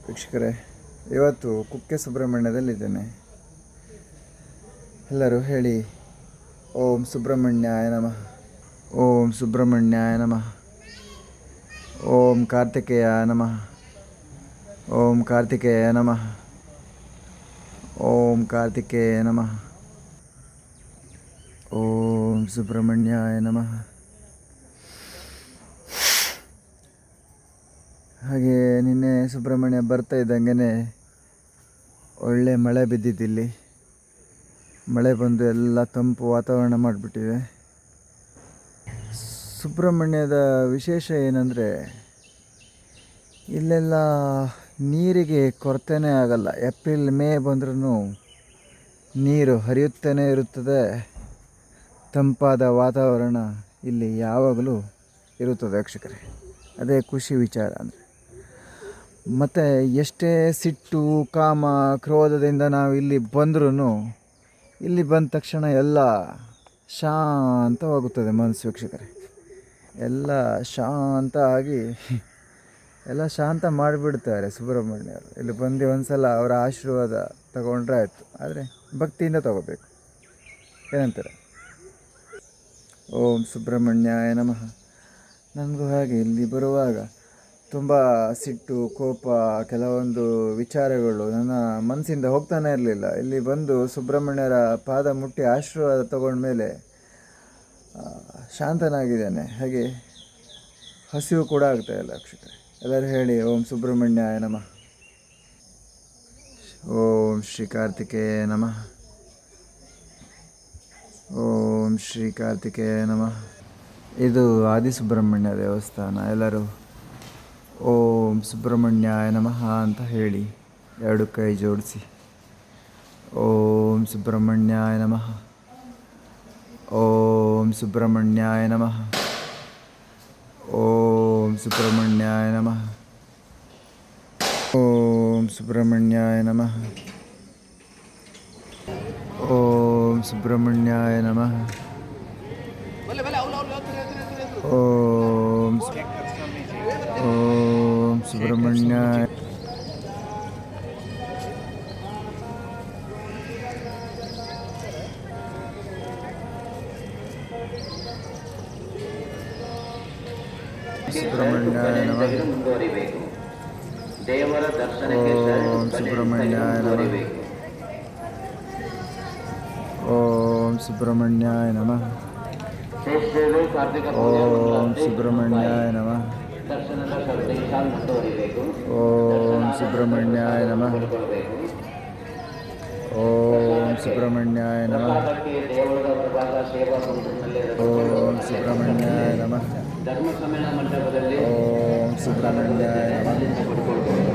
ವೀಕ್ಷಕರೇ, ಇವತ್ತು ಕುಕ್ಕೆ ಸುಬ್ರಹ್ಮಣ್ಯದಲ್ಲಿದ್ದೇನೆ. ಎಲ್ಲರೂ ಹೇಳಿ ಓಂ ಸುಬ್ರಹ್ಮಣ್ಯಾಯ ನಮಃ, ಓಂ ಸುಬ್ರಹ್ಮಣ್ಯಾಯ ನಮಃ, ಓಂ ಕಾರ್ತಿಕೇಯ ನಮಃ, ಓಂ ಕಾರ್ತಿಕೇಯ ನಮಃ, ಓಂ ಕಾರ್ತಿಕೇಯ ನಮಃ, ಓಂ ಸುಬ್ರಹ್ಮಣ್ಯಾಯ ನಮಃ. ಹಾಗೆ ನಿನ್ನೆ ಸುಬ್ರಹ್ಮಣ್ಯ ಬರ್ತಾ ಇದ್ದಂಗೆ ಒಳ್ಳೆ ಮಳೆ ಬಿದ್ದಿದ್ದಿಲ್ಲಿ. ಮಳೆ ಬಂದು ಎಲ್ಲ ತಂಪು ವಾತಾವರಣ ಮಾಡಿಬಿಟ್ಟಿದೆ. ಸುಬ್ರಹ್ಮಣ್ಯದ ವಿಶೇಷ ಏನಂದರೆ ಇಲ್ಲೆಲ್ಲ ನೀರಿಗೆ ಕೊರತೆನೇ ಆಗಲ್ಲ. ಏಪ್ರಿಲ್ ಮೇ ಬಂದ್ರೂ ನೀರು ಹರಿಯುತ್ತಲೇ ಇರುತ್ತದೆ. ತಂಪಾದ ವಾತಾವರಣ ಇಲ್ಲಿ ಯಾವಾಗಲೂ ಇರುತ್ತದೆ ವೀಕ್ಷಕರೇ. ಅದೇ ಖುಷಿ ವಿಚಾರ ಅಂದರೆ. ಮತ್ತು ಎಷ್ಟೇ ಸಿಟ್ಟು, ಕಾಮ, ಕ್ರೋಧದಿಂದ ನಾವು ಇಲ್ಲಿ ಬಂದ್ರೂ ಇಲ್ಲಿ ಬಂದ ತಕ್ಷಣ ಎಲ್ಲ ಶಾಂತವಾಗುತ್ತದೆ ಮನಸ್ಸು ವೀಕ್ಷಕರೇ. ಎಲ್ಲ ಶಾಂತ ಆಗಿ ಎಲ್ಲ ಶಾಂತ ಮಾಡಿಬಿಡ್ತಾರೆ ಸುಬ್ರಹ್ಮಣ್ಯರು. ಇಲ್ಲಿ ಬಂದು ಒಂದು ಸಲ ಅವರ ಆಶೀರ್ವಾದ ತಗೊಂಡ್ರೆ ಆಯಿತು. ಆದರೆ ಭಕ್ತಿಯಿಂದ ತಗೋಬೇಕು. ಏನಂತಾರೆ? ಓಂ ಸುಬ್ರಹ್ಮಣ್ಯಾಯ ನಮಃ. ನನಗೂ ಹಾಗೆ ಇಲ್ಲಿ ಬರುವಾಗ ತುಂಬ ಸಿಟ್ಟು, ಕೋಪ, ಕೆಲವೊಂದು ವಿಚಾರಗಳು ನನ್ನ ಮನಸ್ಸಿಂದ ಹೋಗ್ತಾನೆ ಇರಲಿಲ್ಲ. ಇಲ್ಲಿ ಬಂದು ಸುಬ್ರಹ್ಮಣ್ಯರ ಪಾದ ಮುಟ್ಟಿ ಆಶೀರ್ವಾದ ತಗೊಂಡ್ಮೇಲೆ ಶಾಂತನಾಗಿದ್ದೇನೆ. ಹಾಗೆ ಹಸಿವು ಕೂಡ ಆಗ್ತಾಯಿಲ್ಲ ವೀಕ್ಷಕರೇ. ಎಲ್ಲರೂ ಹೇಳಿ ಓಂ ಸುಬ್ರಹ್ಮಣ್ಯಾಯ ನಮಃ, ಓಂ ಶ್ರೀ ಕಾರ್ತಿಕೇಯ ನಮಃ, ಓಂ ಶ್ರೀ ಕಾರ್ತಿಕೇಯ ನಮಃ. ಇದು ಆದಿಸುಬ್ರಹ್ಮಣ್ಯ ದೇವಸ್ಥಾನ. ಎಲ್ಲರೂ ಓಂ ಸುಬ್ರಹ್ಮಣ್ಯಾಯ ನಮಃ ಅಂತ ಹೇಳಿ ಎರಡು ಕೈ ಜೋಡಿಸಿ ಓಂ ಸುಬ್ರಹ್ಮಣ್ಯಾಯ ನಮಃ, ಓಂ ಸುಬ್ರಹ್ಮಣ್ಯಾಯ ನಮಃ, ಓಂ ಸುಬ್ರಹ್ಮಣ್ಯಾಯ ನಮಃ, ಓಂ ಸುಬ್ರಹ್ಮಣ್ಯಾಯ ನಮಃ, ಓಂ ಸುಬ್ರಹ್ಮಣ್ಯಾಯ ನಮಃ, ಓಂ ಸುಬ್ರಹ್ಮಣ್ಯಾಯ. ಸುಬ್ರಹ್ಮಣ್ಯಾಯ ನಮಃ, ದೇವರ ದರ್ಶನಕ್ಕೆ ಓಂ ಸುಬ್ರಹ್ಮಣ್ಯಾಯ ನಮಃ, ಓಂ ಸುಬ್ರಹ್ಮಣ್ಯಾಯ ನಮಃ, ಓಂ ಸುಬ್ರಹ್ಮಣ್ಯಾಯ ನಮಃ, ಓಂ ಸುಬ್ರಹ್ಮಣ್ಯಾಯ ನಮಃ, ಓಂ ಸುಬ್ರಹ್ಮಣ್ಯಾಯ ನಮಃ, ಓಂ ಸುಬ್ರಹ್ಮಣ್ಯಾಯ ನಮಃ, ಓಂ ಸುಬ್ರಹ್ಮಣ್ಯಾಯ ನಮಃ.